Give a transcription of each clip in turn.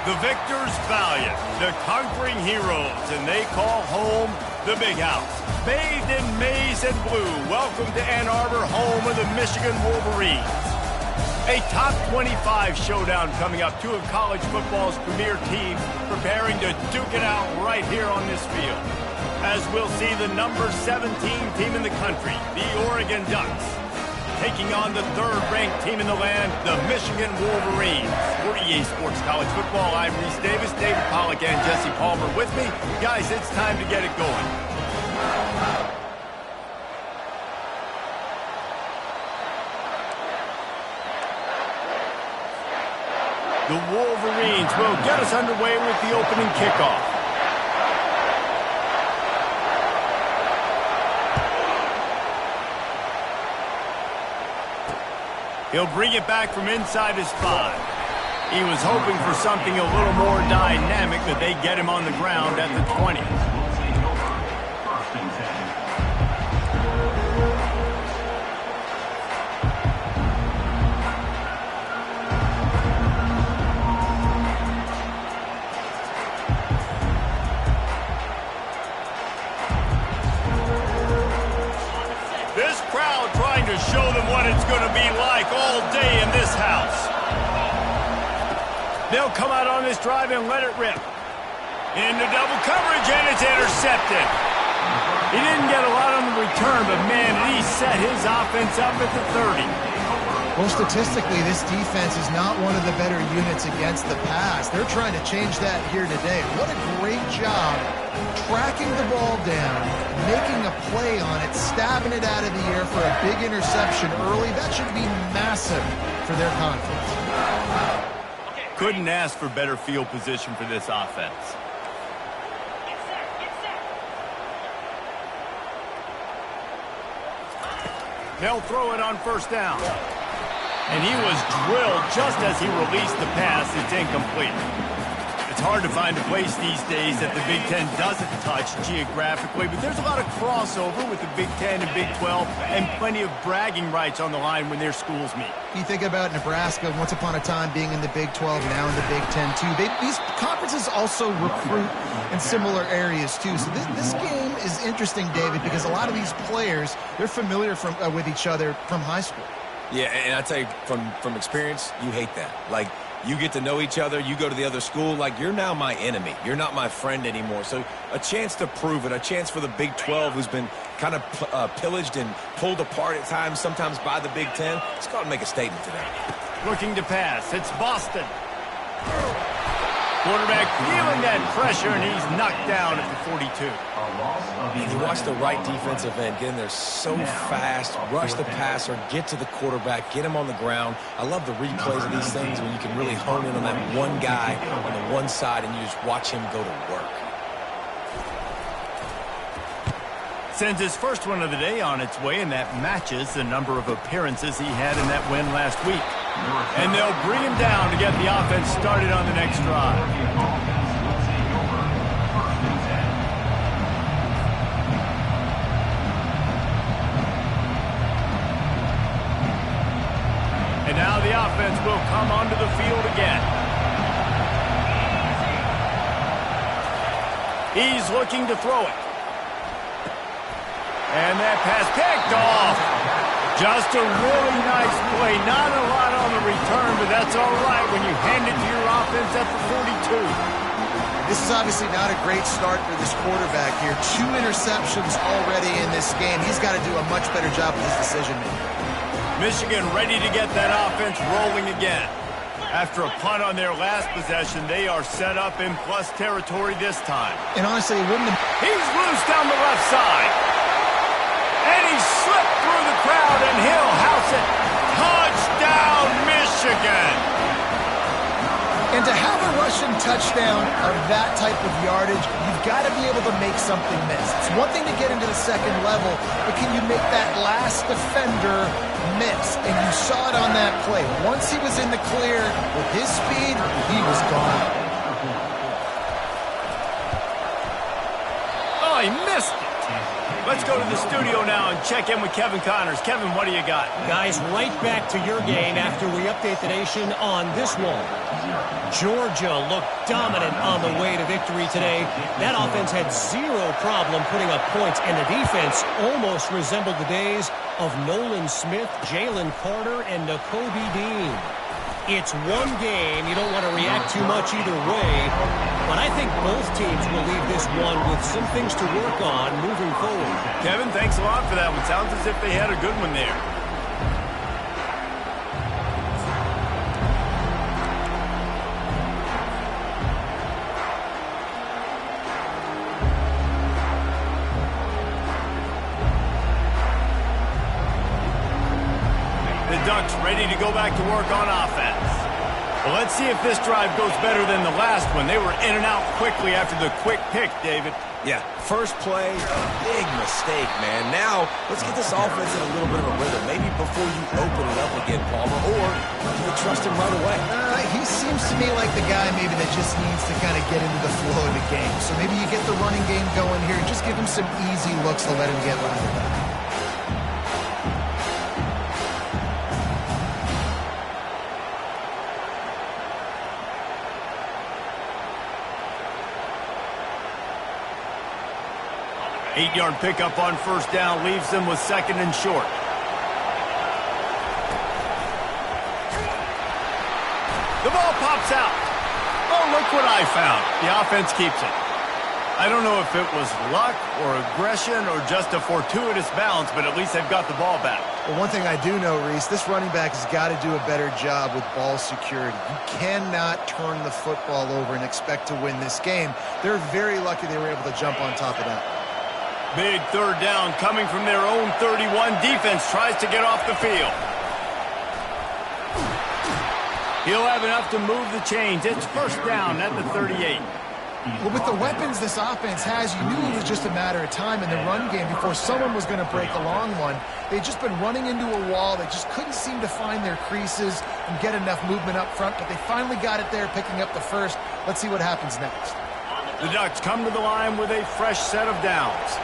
The victors valiant, the conquering heroes, and they call home the Big House. Bathed in maize and blue, welcome to Ann Arbor, home of the Michigan Wolverines. A top 25 showdown coming up. Two of college football's premier teams preparing to duke it out right here on this field. As we'll see the number 17 team in the country, the Oregon Ducks, taking on the third-ranked team in the land, the Michigan Wolverines. For EA Sports College Football, I'm Reese Davis, David Pollack, and Jesse Palmer with me. Guys, it's time to get it going. The Wolverines will get us underway with the opening kickoff. He'll bring it back from inside his 5. He was hoping for something a little more dynamic, but they get him on the ground at the 20. This crowd trying to show them what it's going to be like all day in this house. They'll come out on this drive and let it rip. Into double coverage, and it's intercepted. He didn't get a lot on the return, but man, did he set his offense up at the 30. Well, statistically, this defense is not one of the better units against the pass. They're trying to change that here today. What a great job tracking the ball down, making a play on it, stabbing it out of the air for a big interception early. That should be massive for their confidence. Couldn't ask for better field position for this offense. They'll throw it on first down. And he was drilled just as he released the pass. It's incomplete. It's hard to find a place these days that the Big Ten doesn't touch geographically, but there's a lot of crossover with the Big Ten and Big 12 and plenty of bragging rights on the line when their schools meet. You think about Nebraska once upon a time being in the Big 12, now in the Big 10 too. These conferences also recruit in similar areas too. So this game is interesting, David, because a lot of these players, they're familiar with each other from high school. Yeah, and I tell you, from experience, you hate that. Like, you get to know each other, you go to the other school, like, you're now my enemy. You're not my friend anymore. So a chance to prove it, a chance for the Big 12, who's been kind of pillaged and pulled apart at times, sometimes by the Big 10. It's got to make a statement today. Looking to pass. It's Boston. Quarterback feeling that pressure, and he's knocked down at the 42. And you watch the right defensive end get in there so fast, rush the passer, get to the quarterback, get him on the ground. I love the replays of these things when you can really hone in on that one guy on the one side and you just watch him go to work. Sends his first one of the day on its way, and that matches the number of appearances he had in that win last week. And they'll bring him down to get the offense started on the next drive. And now the offense will come onto the field again. He's looking to throw it. And that pass picked off. Just a really nice play. Not a lot on the return, but that's all right when you hand it to your offense at the 42. This is obviously not a great start for this quarterback here. 2 interceptions already in this game. He's got to do a much better job with his decision-making. Michigan ready to get that offense rolling again. After a punt on their last possession, they are set up in plus territory this time. And honestly, it wouldn't have... He's loose down the left side. And he slipped through the crowd, and he'll house it. Touchdown, Michigan! And to have a rushing touchdown of that type of yardage, you've got to be able to make something miss. It's one thing to get into the second level, but can you make that last defender miss? And you saw it on that play. Once he was in the clear with his speed, he was gone. Oh, he missed it. Let's go to the studio now and check in with Kevin Connors. Kevin, what do you got? Guys, right back to your game after we update the nation on this one. Georgia looked dominant on the way to victory today. That offense had zero problem putting up points, and the defense almost resembled the days of Nolan Smith, Jalen Carter, and Nakobe Dean. It's one game. You don't want to react too much either way, but I think both teams will leave this one with some things to work on moving forward. Kevin, thanks a lot for that one. Sounds as if they had a good one there. The Ducks ready to go back to work on offense. Well, let's see if this drive goes better than the last one. They were in and out quickly after the quick pick, David. Yeah, first play, big mistake, man. Now, let's get this offense in a little bit of a rhythm. Maybe before you open it up again, Palmer, or do you trust him right away? He seems to me like the guy maybe that just needs to kind of get into the flow of the game. So maybe you get the running game going here and just give him some easy looks to let him get routed up. Eight-yard pickup on first down leaves them with second and short. The ball pops out. Oh, look what I found. The offense keeps it. I don't know if it was luck or aggression or just a fortuitous bounce, but at least they've got the ball back. Well, one thing I do know, Reese, this running back has got to do a better job with ball security. You cannot turn the football over and expect to win this game. They're very lucky they were able to jump on top of that. Big third down coming from their own 31. Defense tries to get off the field. He'll have enough to move the chains. It's first down at the 38. Well, with the weapons this offense has, you knew it was just a matter of time in the run game before someone was going to break a long one. They'd just been running into a wall. They just couldn't seem to find their creases and get enough movement up front, but they finally got it there, picking up the first. Let's see what happens next. The Ducks come to the line with a fresh set of downs.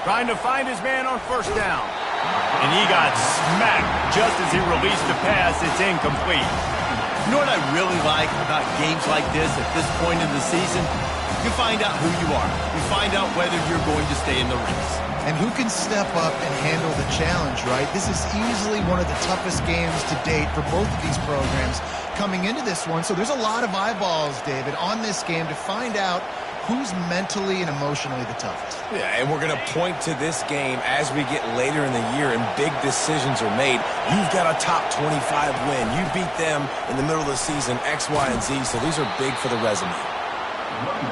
Trying to find his man on first down. And he got smacked just as he released the pass. It's incomplete. You know what I really like about games like this at this point in the season? You find out who you are. You find out whether you're going to stay in the race. And who can step up and handle the challenge, right? This is easily one of the toughest games to date for both of these programs coming into this one. So there's a lot of eyeballs, David, on this game to find out who's mentally and emotionally the toughest. Yeah, and we're going to point to this game as we get later in the year and big decisions are made. You've got a top 25 win. You beat them in the middle of the season, X, Y, and Z, so these are big for the resume.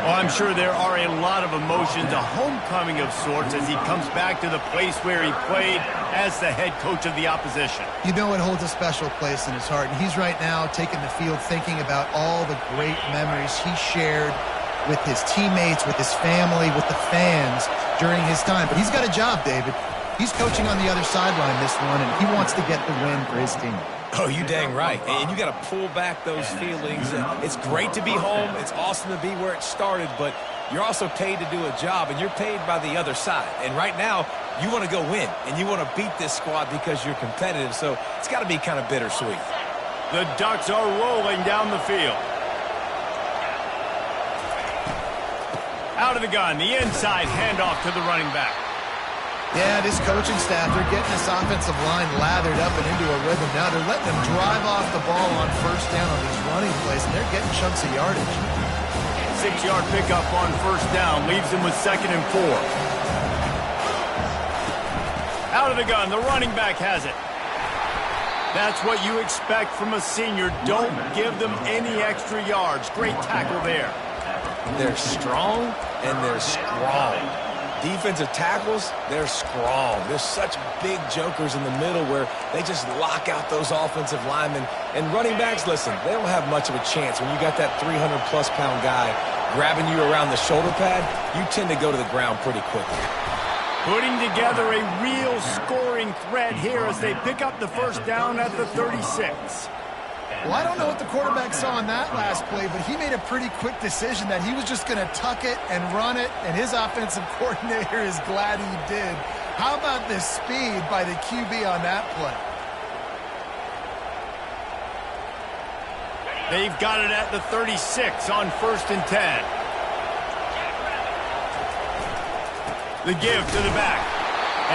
Well, I'm sure there are a lot of emotions, a homecoming of sorts as he comes back to the place where he played as the head coach of the opposition. You know it holds a special place in his heart, and he's right now taking the field thinking about all the great memories he shared with his teammates, with his family, with the fans during his time. But he's got a job, David. He's coaching on the other sideline this one, and he wants to get the win for his team. Oh, you dang right. And you got to pull back those feelings. It's great to be home. It's awesome to be where it started, but you're also paid to do a job, and you're paid by the other side. And right now, you want to go win, and you want to beat this squad because you're competitive, so it's got to be kind of bittersweet. The Ducks are rolling down the field. Out of the gun, the inside handoff to the running back. Yeah, this coaching staff, they're getting this offensive line lathered up and into a rhythm now. They're letting them drive off the ball on first down on these running plays, and they're getting chunks of yardage. 6-yard pickup on first down leaves them with second and 4. Out of the gun, the running back has it. That's what you expect from a senior. Don't give them any extra yards. Great tackle there. They're strong, and they're strong. Defensive tackles, they're strong. There's such big jokers in the middle where they just lock out those offensive linemen. And running backs, listen, they don't have much of a chance. When you got that 300-plus pound guy grabbing you around the shoulder pad, you tend to go to the ground pretty quickly. Putting together a real scoring threat here as they pick up the first down at the 36. Well, I don't know what the quarterback saw on that last play, but he made a pretty quick decision that he was just going to tuck it and run it, and his offensive coordinator is glad he did. How about the speed by the QB on that play? They've got it at the 36 on 1st and 10. The give to the back.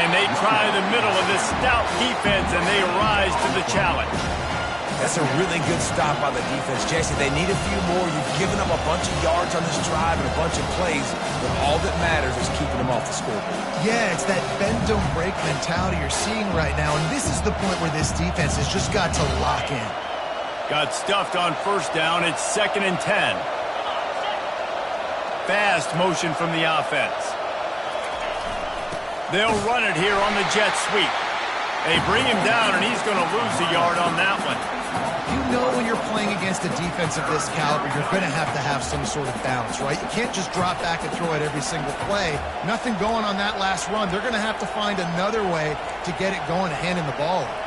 And they try the middle of this stout defense, and they rise to the challenge. That's a really good stop by the defense, Jesse. They need a few more. You've given up a bunch of yards on this drive and a bunch of plays, but all that matters is keeping them off the scoreboard. Yeah, it's that bend, don't break mentality you're seeing right now, and this is the point where this defense has just got to lock in. Got stuffed on 1st down. It's 2nd and 10. Fast motion from the offense. They'll run it here on the jet sweep. They bring him down, and he's going to lose a yard on that one. You know when you're playing against a defense of this caliber, you're going to have some sort of balance, right? You can't just drop back and throw it every single play. Nothing going on that last run. They're going to have to find another way to get it going and handing the ball off.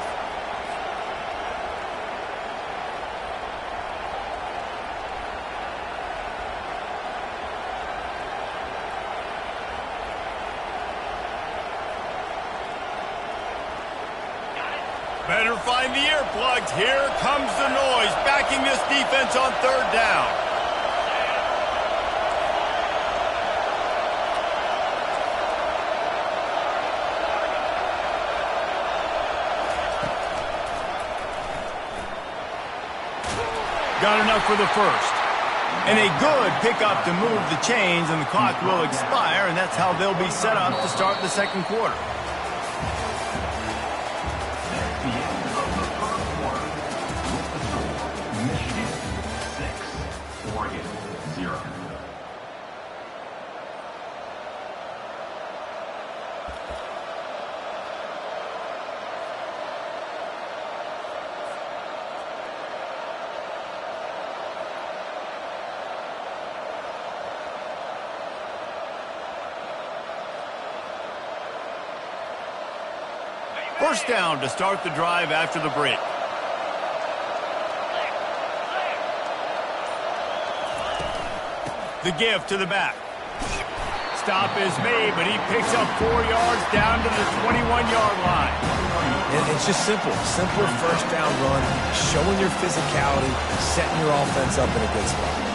Better find the earplugs. Here comes the noise, backing this defense on 3rd down. Got enough for the 1st. And a good pickup to move the chains, and the clock will expire, and that's how they'll be set up to start the 2nd quarter. First down to start the drive after the break. The give to the back. Stop is made, but he picks up 4 yards down to the 21-yard line. And it's just simple. Simple 1st down run, showing your physicality, setting your offense up in a good spot.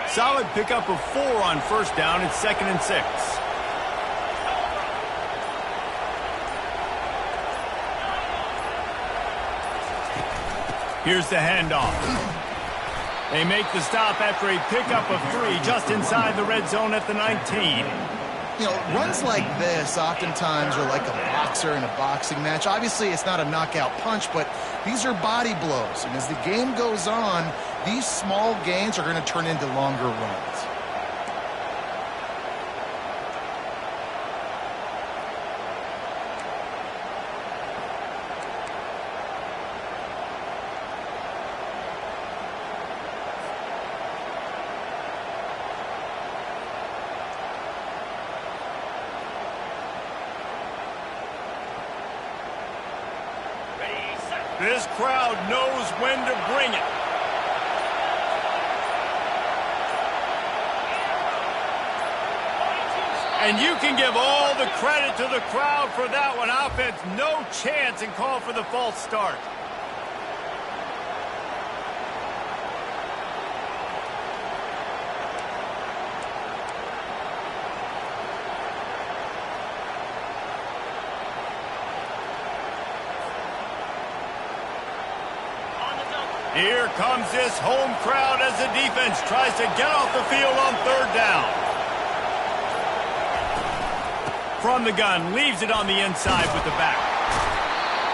Solid pickup of 4 on 1st down. It's 2nd and 6. Here's the handoff. They make the stop after a pickup of 3 just inside the red zone at the 19. You know, runs like this oftentimes are like a boxer in a boxing match. Obviously, it's not a knockout punch, but these are body blows. And as the game goes on, these small gains are going to turn into longer runs. This crowd knows when to bring it. And you can give all the credit to the crowd for that one. Offense, no chance, and call for the false start. Here comes this home crowd as the defense tries to get off the field on 3rd down. From the gun, leaves it on the inside with the back.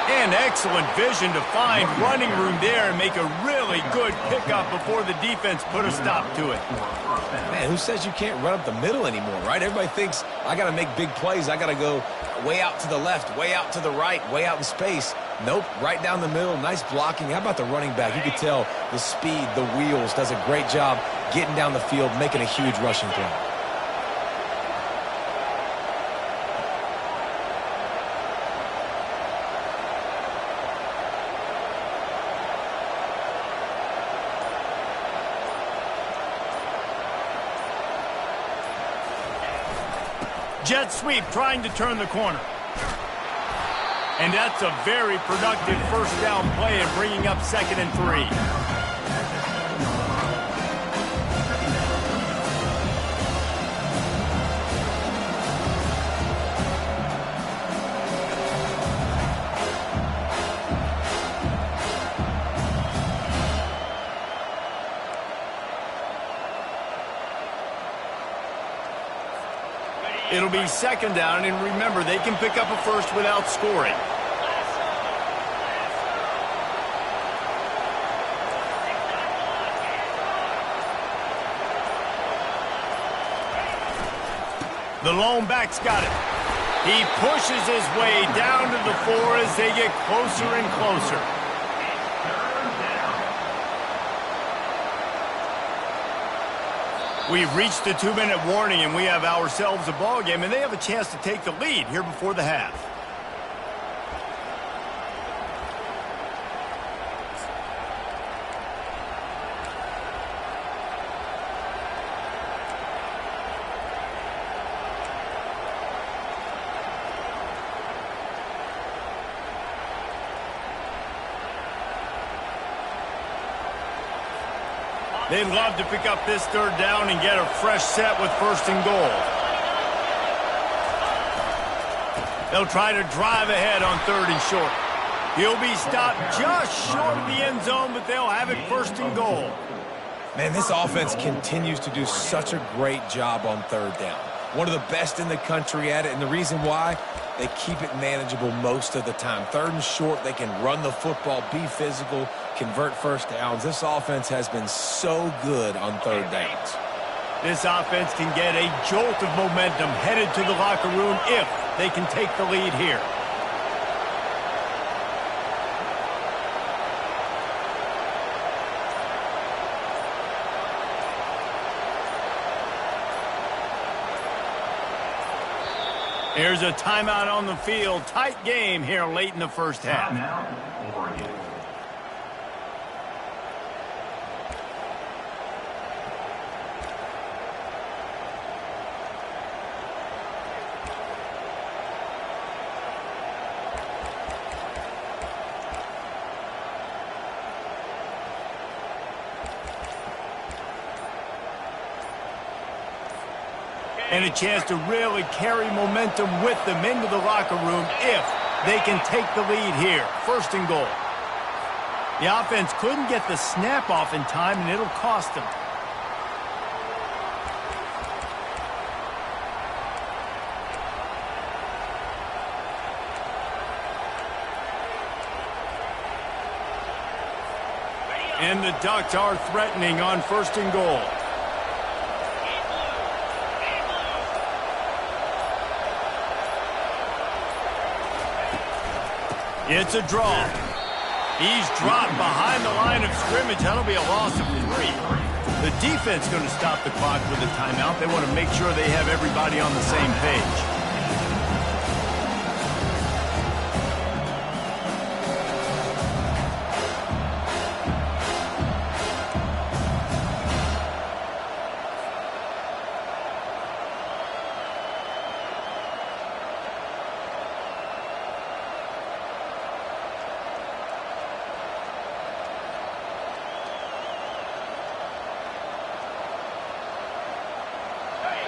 And excellent vision to find running room there and make a really good pickup before the defense put a stop to it. Man, who says you can't run up the middle anymore, right? Everybody thinks I got to make big plays. I got to go way out to the left, way out to the right, way out in space. Nope, right down the middle. Nice blocking. How about the running back? You could tell the speed, the wheels, does a great job getting down the field, making a huge rushing play. Jet sweep trying to turn the corner. And that's a very productive first down play and bringing up 2nd and 3. It'll be 2nd down, and remember, they can pick up a first without scoring. The lone back's got it. He pushes his way down to the 4 as they get closer and closer. We've reached the 2-minute warning, and we have ourselves a ball game, and they have a chance to take the lead here before the half. They'd love to pick up this 3rd down and get a fresh set with 1st and goal. They'll try to drive ahead on 3rd and short. He'll be stopped just short of the end zone, but they'll have it 1st and goal. Man, this offense continues to do such a great job on 3rd down. One of the best in the country at it, and the reason why, they keep it manageable most of the time. 3rd and short, they can run the football, be physical, convert first downs. This offense has been so good on 3rd downs. This offense can get a jolt of momentum headed to the locker room if they can take the lead here. Here's a timeout on the field. Tight game here late in the first half. And a chance to really carry momentum with them into the locker room if they can take the lead here. 1st and goal. The offense couldn't get the snap off in time, and it'll cost them. And the Ducks are threatening on 1st and goal. It's a draw. He's dropped behind the line of scrimmage. That'll be a loss of 3. The defense going to stop the clock with a timeout. They want to make sure they have everybody on the same page.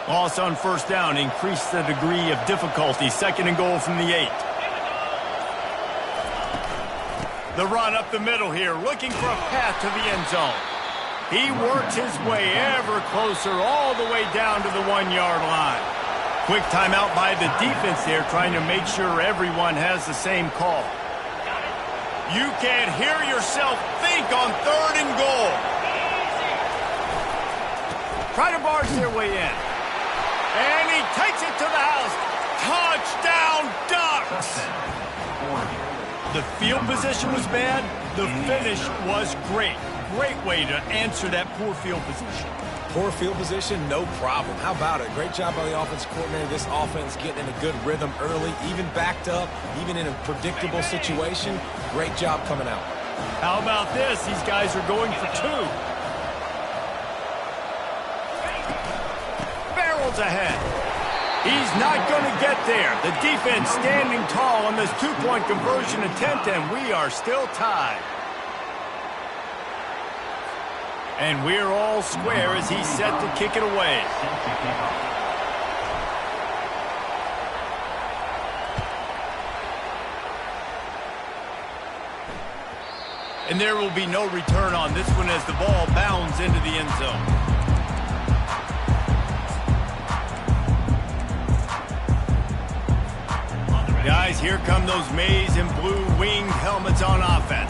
Loss on 1st down, increase the degree of difficulty. 2nd and goal from the 8. The run up the middle here, looking for a path to the end zone. He works his way ever closer all the way down to the 1-yard line. Quick timeout by the defense there, trying to make sure everyone has the same call. You can't hear yourself think on 3rd and goal. Try to barge their way in. And he takes it to the house. Touchdown, Ducks! The field position was bad. The finish was great. Great way to answer that poor field position. Poor field position, no problem. How about it? Great job by the offense coordinator. This offense getting in a good rhythm early, even backed up, even in a predictable situation. Great job coming out. How about this? These guys are going for 2. Barrels ahead. He's not going to get there. The defense standing tall on this 2-point conversion attempt, and we are still tied. And we're all square as he's set to kick it away. And there will be no return on this one as the ball bounds into the end zone. Guys, here come those maize and blue winged helmets on offense.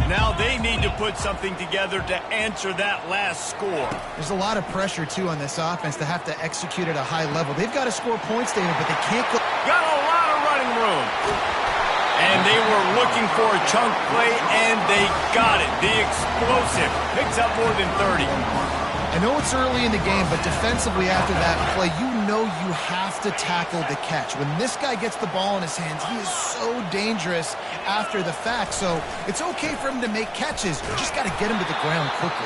Now they need to put something together to answer that last score. There's a lot of pressure, too, on this offense to have to execute at a high level. They've got to score points, David, but they can't go. Got a lot of running room. And they were looking for a chunk play, and they got it. The explosive picks up more than 30. I know it's early in the game, but defensively after that play, you know you have to tackle the catch. When this guy gets the ball in his hands, he is so dangerous after the fact. So it's okay for him to make catches. You just got to get him to the ground quickly.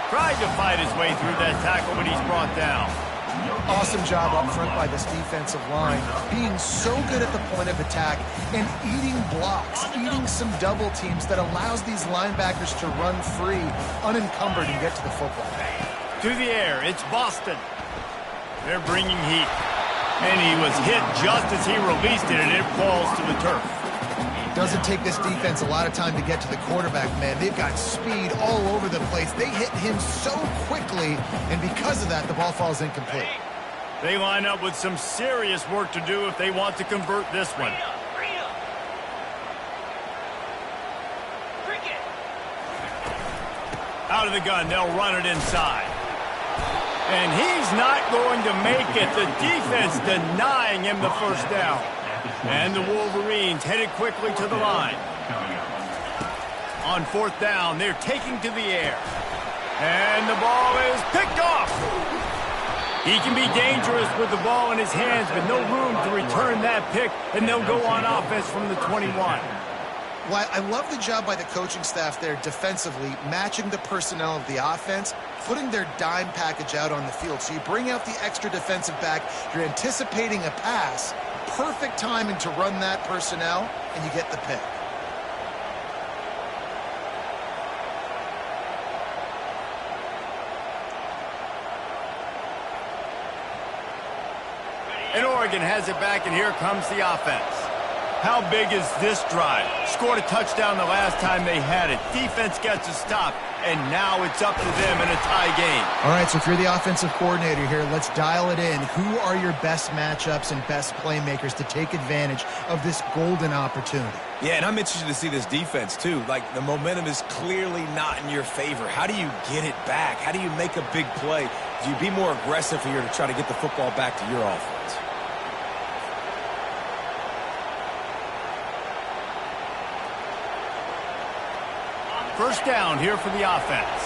Tried to fight his way through that tackle, but he's brought down. Awesome job up front by this defensive line, being so good at the point of attack and eating blocks, eating some double teams that allows these linebackers to run free, unencumbered, and get to the football. To the air, it's Boston. They're bringing heat. And he was hit just as he released it, and it falls to the turf. Doesn't take this defense a lot of time to get to the quarterback, man. They've got speed all over the place. They hit him so quickly, and because of that, the ball falls incomplete. They line up with some serious work to do if they want to convert this one. Out of the gun, they'll run it inside. And he's not going to make it. The defense denying him the first down. And the Wolverines headed quickly to the line. On 4th down, they're taking to the air. And the ball is picked off. He can be dangerous with the ball in his hands, but no room to return that pick, and they'll go on offense from the 21. Well, I love the job by the coaching staff there defensively, matching the personnel of the offense, putting their dime package out on the field. So you bring out the extra defensive back, you're anticipating a pass, perfect timing to run that personnel, and you get the pick. And Oregon has it back, and here comes the offense. How big is this drive? Scored a touchdown the last time they had it. Defense gets a stop, and now it's up to them in a tie game. All right, so if you're the offensive coordinator here, let's dial it in. Who are your best matchups and best playmakers to take advantage of this golden opportunity? Yeah, and I'm interested to see this defense, too. Like, the momentum is clearly not in your favor. How do you get it back? How do you make a big play? Do you be more aggressive here to try to get the football back to your offense? First down here for the offense.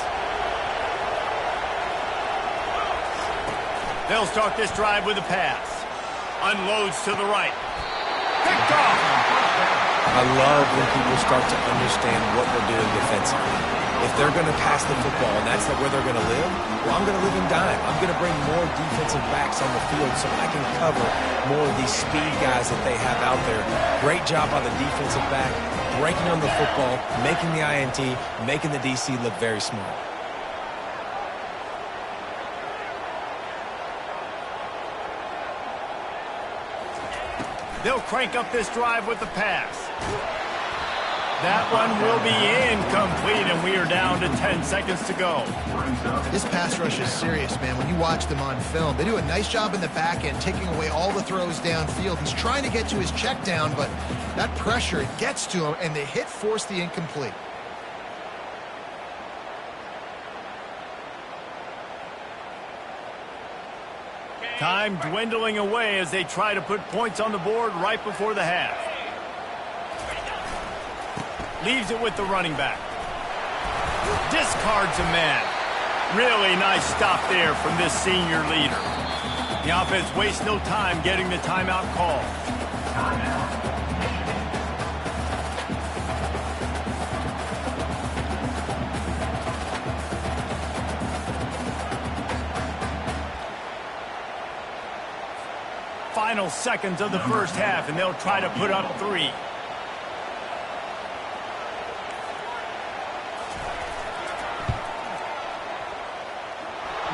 They'll start this drive with a pass. Unloads to the right. Picked off. I love when people start to understand what they're doing defensively. If they're going to pass the football and that's where they're going to live, well, I'm going to live in dime. I'm going to bring more defensive backs on the field so I can cover more of these speed guys that they have out there. Great job by the defensive back, breaking on the football, making the INT, making the DC look very smart. They'll crank up this drive with the pass. That one will be incomplete, and we are down to 10 seconds to go. This pass rush is serious, man. When you watch them on film, they do a nice job in the back end, taking away all the throws downfield. He's trying to get to his check down, but that pressure gets to him, and the hit forced the incomplete. Time dwindling away as they try to put points on the board right before the half. Leaves it with the running back. Discards a man. Really nice stop there from this senior leader. The offense wastes no time getting the timeout call. Final seconds of the first half, and they'll try to put up 3.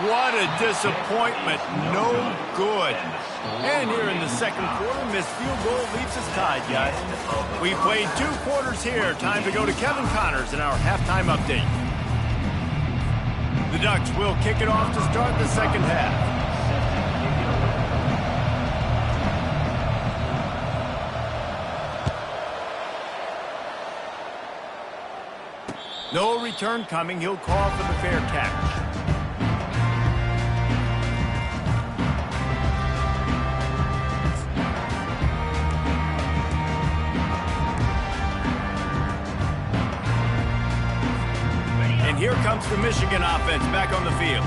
What a disappointment. No good. And here in the second quarter, missed field goal leaves us tied, guys. We played 2 quarters here. Time to go to Kevin Connors in our halftime update. The Ducks will kick it off to start the second half. No return coming. He'll call for the fair catch. And here comes the Michigan offense back on the field.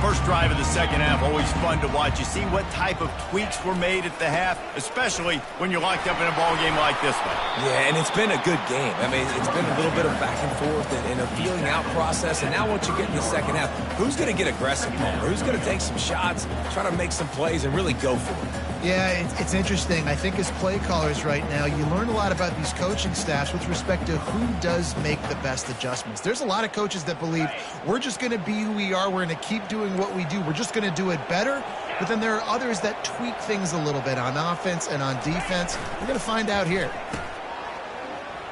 First drive of the second half, always fun to watch. You see what type of tweaks were made at the half, especially when you're locked up in a ball game like this one. Yeah, and it's been a good game. I mean, it's been a little bit of back and forth and a feeling out process. And now once you get in the second half, who's going to get aggressive, Palmer? Who's going to take some shots, try to make some plays, and really go for it? Yeah, it's interesting. I think as play callers right now, you learn a lot about these coaching staffs with respect to who does make the best adjustments. There's a lot of coaches that believe we're just going to be who we are. We're going to keep doing what we do. We're just going to do it better. But then there are others that tweak things a little bit on offense and on defense. We're going to find out here.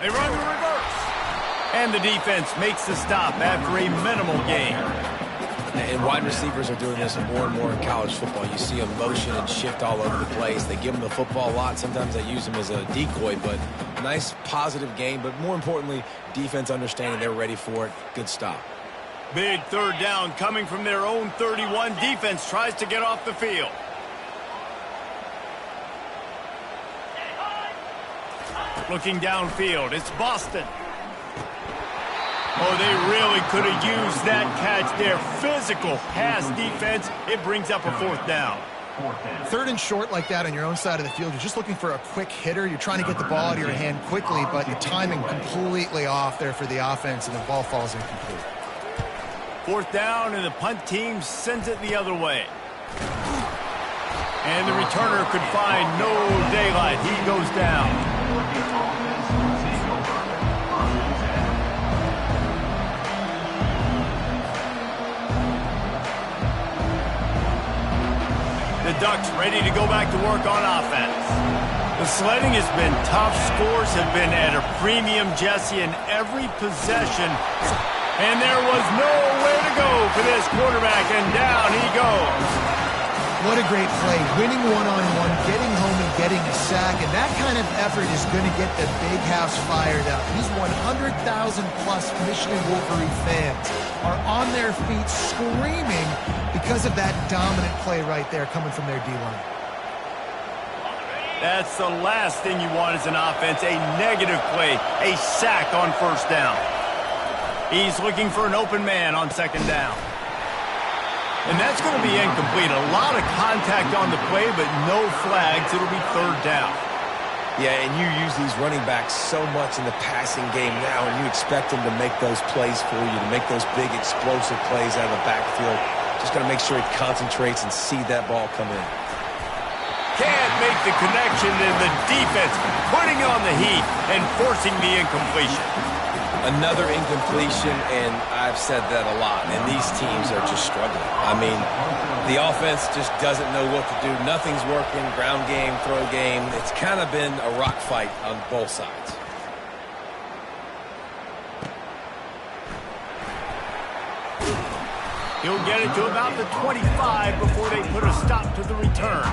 They run the reverse. And the defense makes the stop after a minimal gain. And wide receivers are doing this more and more in college football. You see them motion and shift all over the place. They give them the football a lot. Sometimes they use them as a decoy, but nice, positive game. But more importantly, defense understanding they're ready for it. Good stop. Big third down coming from their own 31. Defense tries to get off the field. Looking downfield, it's Boston. Oh, they really could have used that catch there. Physical pass defense. It brings up a fourth down. Third and short like that on your own side of the field, you're just looking for a quick hitter. You're trying to get the ball out of your hand quickly, but the timing completely off there for the offense, and the ball falls incomplete. Fourth down, and the punt team sends it the other way. And the returner could find no daylight. He goes down. The Ducks ready to go back to work on offense. The sledding has been tough. Scores have been at a premium, Jesse, in every possession. And there was nowhere to go for this quarterback, and down he goes. What a great play. Winning one-on-one, getting home and getting a sack, and that kind of effort is going to get the big house fired up. These 100,000-plus Michigan Wolverine fans are on their feet screaming because of that dominant play right there coming from their D-line. That's the last thing you want as an offense, a negative play, a sack on first down. He's looking for an open man on second down. And that's going to be incomplete. A lot of contact on the play, but no flags. It'll be third down. Yeah, and you use these running backs so much in the passing game now, and you expect them to make those plays for you, to make those big explosive plays out of the backfield. Just got to make sure he concentrates and see that ball come in. Can't make the connection, and the defense putting on the heat and forcing the incompletion. Another incompletion, and I've said that a lot, and these teams are just struggling. I mean, the offense just doesn't know what to do. Nothing's working, ground game, throw game. It's kind of been a rock fight on both sides. He'll get it to about the 25 before they put a stop to the return.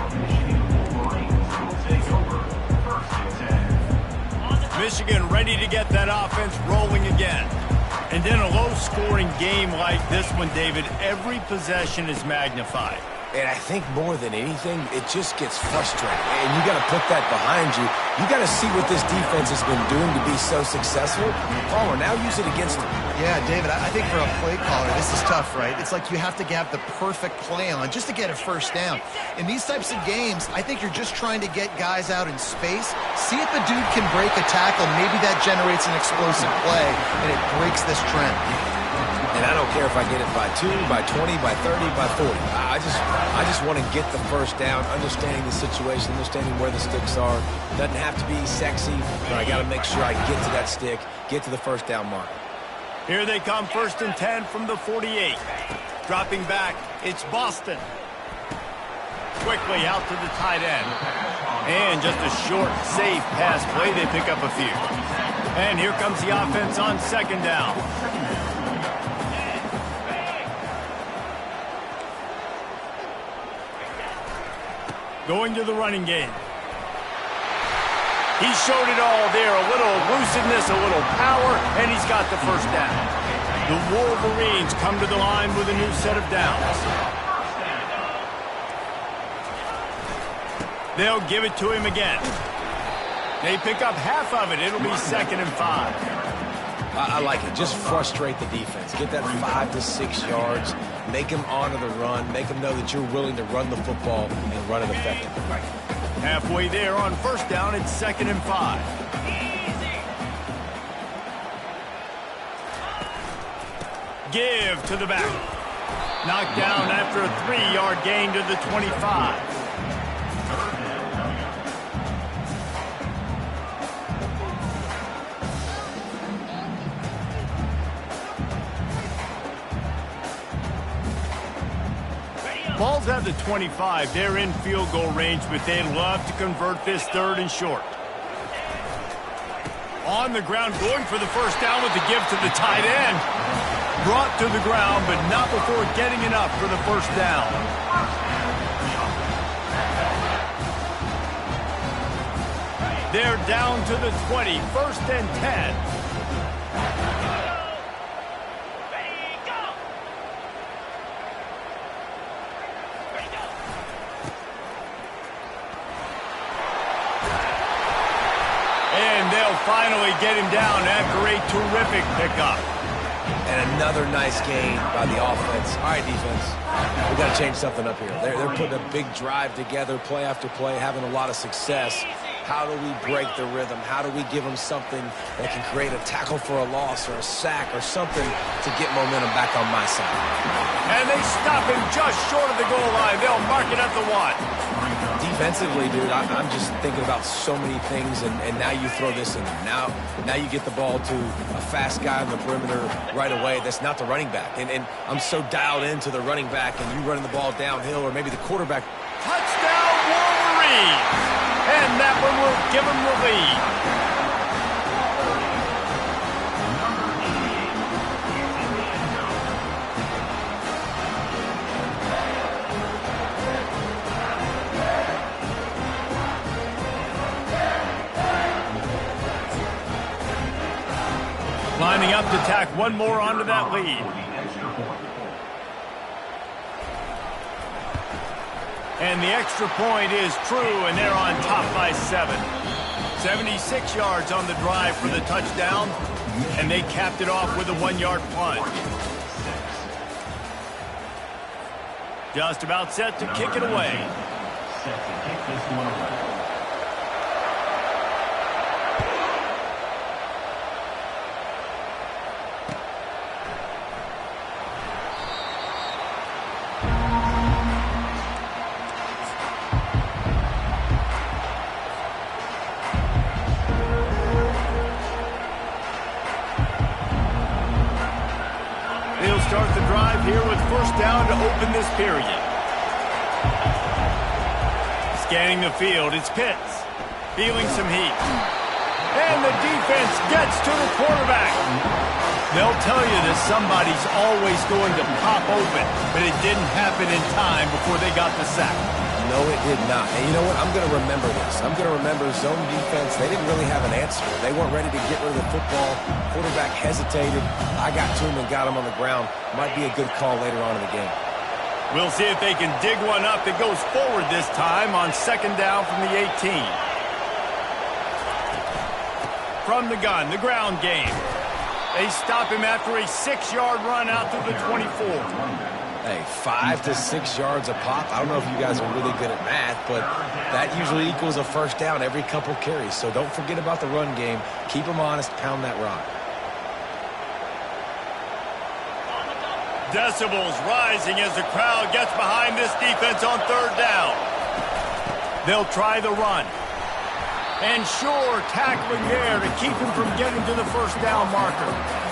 Michigan ready to get that offense rolling again. And in a low-scoring game like this one, David, every possession is magnified. And I think more than anything, it just gets frustrating. And you got to put that behind you. You got to see what this defense has been doing to be so successful. Palmer, now use it against them. Yeah, David, I think for a play caller, this is tough, right? It's like you have to have the perfect play on just to get a first down. In these types of games, I think you're just trying to get guys out in space, see if the dude can break a tackle. Maybe that generates an explosive play, and it breaks this trend. And I don't care if I get it by 2, by 20, by 30, by 40. I just want to get the first down, understanding the situation, understanding where the sticks are. Doesn't have to be sexy, but I got to make sure I get to that stick, get to the first down mark. Here they come, 1st and 10 from the 48. Dropping back, it's Boston. Quickly out to the tight end. And just a short, safe pass play. They pick up a few. And here comes the offense on 2nd down. Going to the running game. He showed it all there. A little elusiveness, a little power, and he's got the first down. The Wolverines come to the line with a new set of downs. They'll give it to him again. They pick up half of it. It'll be 2nd and 5. I like it. Just frustrate the defense. Get that 5 to 6 yards. Make them honor the run. Make them know that you're willing to run the football and run it effectively. Halfway there on 1st down, it's 2nd and 5. Give to the back. Knocked down after a 3-yard gain to the 25. Ball's at the 25. They're in field goal range, but they'd love to convert this 3rd and short. On the ground, going for the first down with the give to the tight end. Brought to the ground, but not before getting enough for the first down. They're down to the 20, 1st and 10. Finally get him down after a terrific pickup. And another nice gain by the offense. All right, defense. We've got to change something up here. They're putting a big drive together, play after play, having a lot of success. How do we break the rhythm? How do we give them something that can create a tackle for a loss or a sack or something to get momentum back on my side? And they stop him just short of the goal line. They'll mark it at the 1. Defensively, dude, I'm just thinking about so many things, and now you throw this in there. Now you get the ball to a fast guy on the perimeter right away. That's not the running back. And I'm so dialed into the running back, and you running the ball downhill, or maybe the quarterback. Touchdown, Wolverines! And that one will give them the lead. Lining up to tack one more onto that lead. And the extra point is true, and they're on top by 7. 76 yards on the drive for the touchdown, and they capped it off with a 1-yard plunge. Just about set to kick it away. Start the drive here with 1st down to open this period. Scanning the field, it's Pitts. Feeling some heat. And the defense gets to the quarterback. They'll tell you that somebody's always going to pop open, but it didn't happen in time before they got the sack. No, it did not. And you know what? I'm going to remember this. I'm going to remember zone defense. They didn't really have an answer. They weren't ready to get rid of the football. Quarterback hesitated. I got to him and got him on the ground. Might be a good call later on in the game. We'll see if they can dig one up that goes forward this time on second down from the 18. From the gun, the ground game. They stop him after a 6-yard run out to the 24. Hey, 5 to 6 yards a pop. I don't know if you guys are really good at math, but that usually equals a first down every couple carries. So don't forget about the run game. Keep them honest. Pound that rock. Decibels rising as the crowd gets behind this defense on third down. They'll try the run. And sure, tackling there to keep him from getting to the first down marker.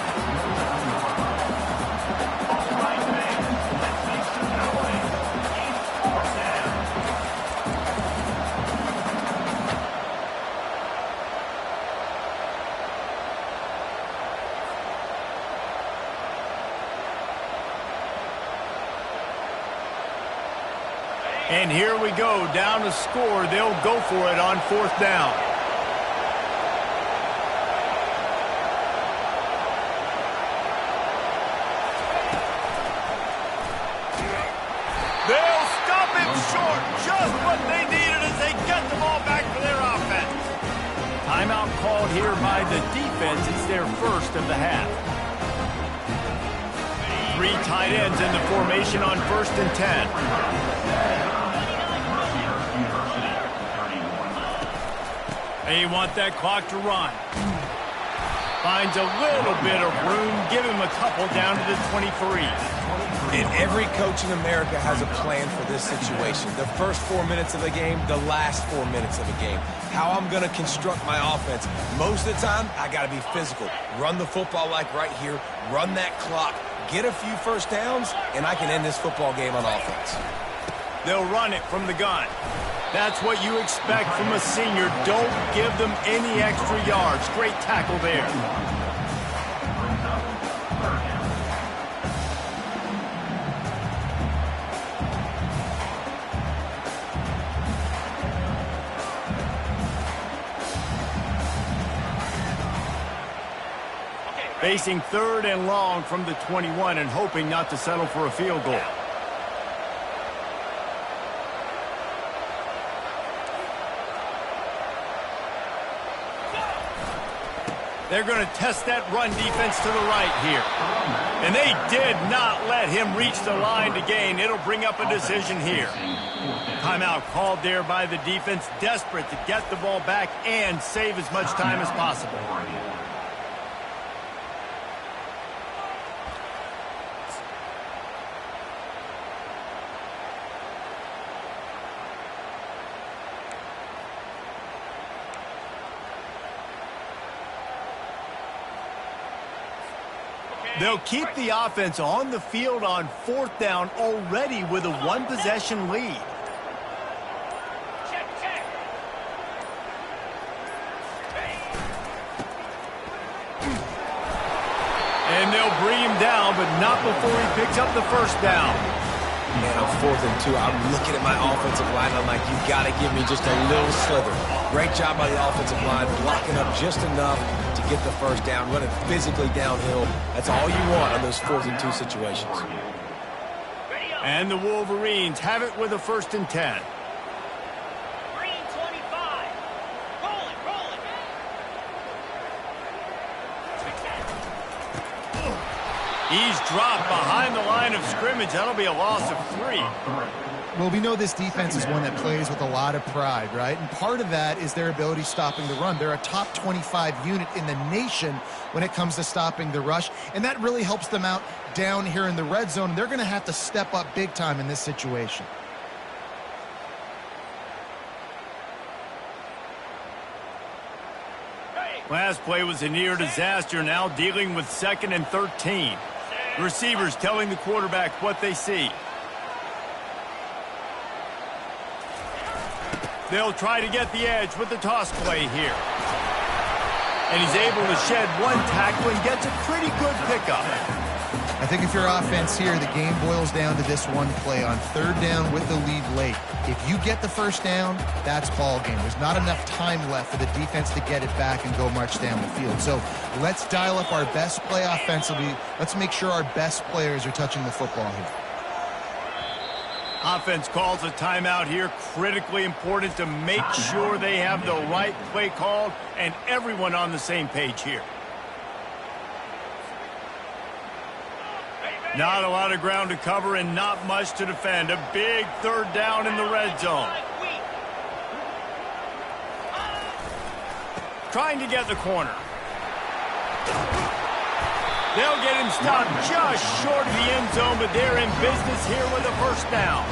And here we go, down to score. They'll go for it on fourth down. They'll stop him short. Just what they needed as they get the ball back for their offense. Timeout called here by the defense. It's their first of the half. 3 tight ends in the formation on first and 10. They want that clock to run. Finds a little bit of room. Give him a couple down to the 23. And every coach in America has a plan for this situation. The first 4 minutes of the game, the last 4 minutes of the game. How I'm going to construct my offense. Most of the time, I got to be physical. Run the football like right here. Run that clock. Get a few first downs, and I can end this football game on offense. They'll run it from the gun. That's what you expect from a senior. Don't give them any extra yards. Great tackle there. Facing third and long from the 21 and hoping not to settle for a field goal. They're going to test that run defense to the right here. And they did not let him reach the line to gain. It'll bring up a decision here. Timeout called there by the defense, desperate to get the ball back and save as much time as possible. They'll keep the offense on the field on fourth down already with a one-possession lead. And they'll bring him down, but not before he picks up the first down. Man, on 4th and 2, I'm looking at my offensive line. I'm like, you got to give me just a little slither. Great job by the offensive line, blocking up just enough to get the first down, running physically downhill. That's all you want on those 4th and 2 situations. And the Wolverines have it with a first and 10. He's dropped behind the line of scrimmage. That'll be a loss of 3. Well, we know this defense is one that plays with a lot of pride, right? And part of that is their ability stopping the run. They're a top 25 unit in the nation when it comes to stopping the rush, and that really helps them out down here in the red zone. They're going to have to step up big time in this situation. Last play was a near disaster, now dealing with 2nd and 13. Receivers telling the quarterback what they see. They'll try to get the edge with the toss play here. And he's able to shed one tackle and gets a pretty good pickup. I think if you're offense here, the game boils down to this one play on third down with the lead late. If you get the first down, that's ball game. There's not enough time left for the defense to get it back and go march down the field. So let's dial up our best play offensively. Let's make sure our best players are touching the football here. Offense calls a timeout here. Critically important to make sure they have the right play called and everyone on the same page here. Not a lot of ground to cover and not much to defend. A big third down in the red zone. Trying to get the corner. They'll get him stopped just short of the end zone, but they're in business here with a first down.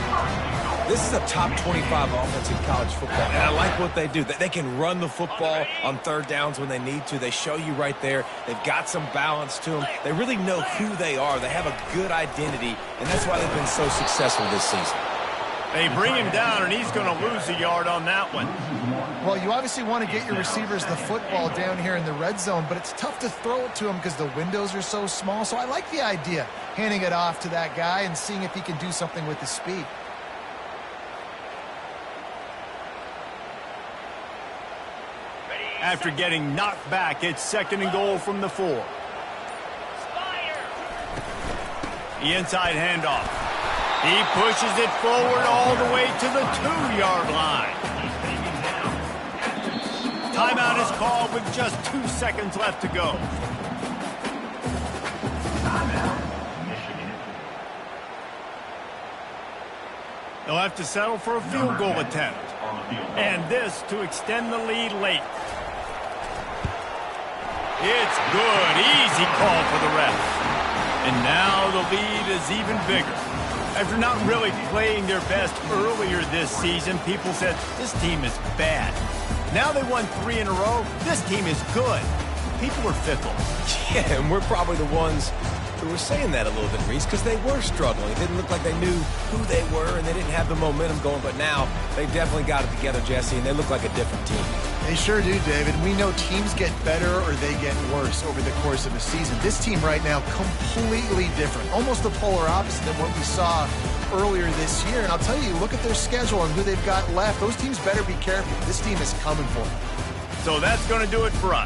This is a top 25 offense in college football, and I like what they do. They can run the football on third downs when they need to. They show you right there. They've got some balance to them. They really know who they are. They have a good identity, and that's why they've been so successful this season. They bring him down, and he's going to lose a yard on that one. Well, you obviously want to get your receivers the football down here in the red zone, but it's tough to throw it to them because the windows are so small. So I like the idea, handing it off to that guy and seeing if he can do something with his speed. After getting knocked back, it's 2nd and goal from the 4. The inside handoff. He pushes it forward all the way to the 2-yard line. Timeout is called with just 2 seconds left to go. They'll have to settle for a field goal attempt. And this to extend the lead late. It's good. Easy call for the ref. And now the lead is even bigger. After not really playing their best earlier this season, people said, this team is bad. Now they won 3 in a row. This team is good. People are fickle. Yeah, and we're probably the ones who were saying that a little bit, Reese, because they were struggling. It didn't look like they knew who they were, and they didn't have the momentum going. But now they've definitely got it together, Jesse, and they look like a different team. They sure do, David. We know teams get better or they get worse over the course of a season. This team right now, completely different. Almost the polar opposite than what we saw earlier this year. And I'll tell you, look at their schedule and who they've got left. Those teams better be careful. This team is coming for them. So that's going to do it for us.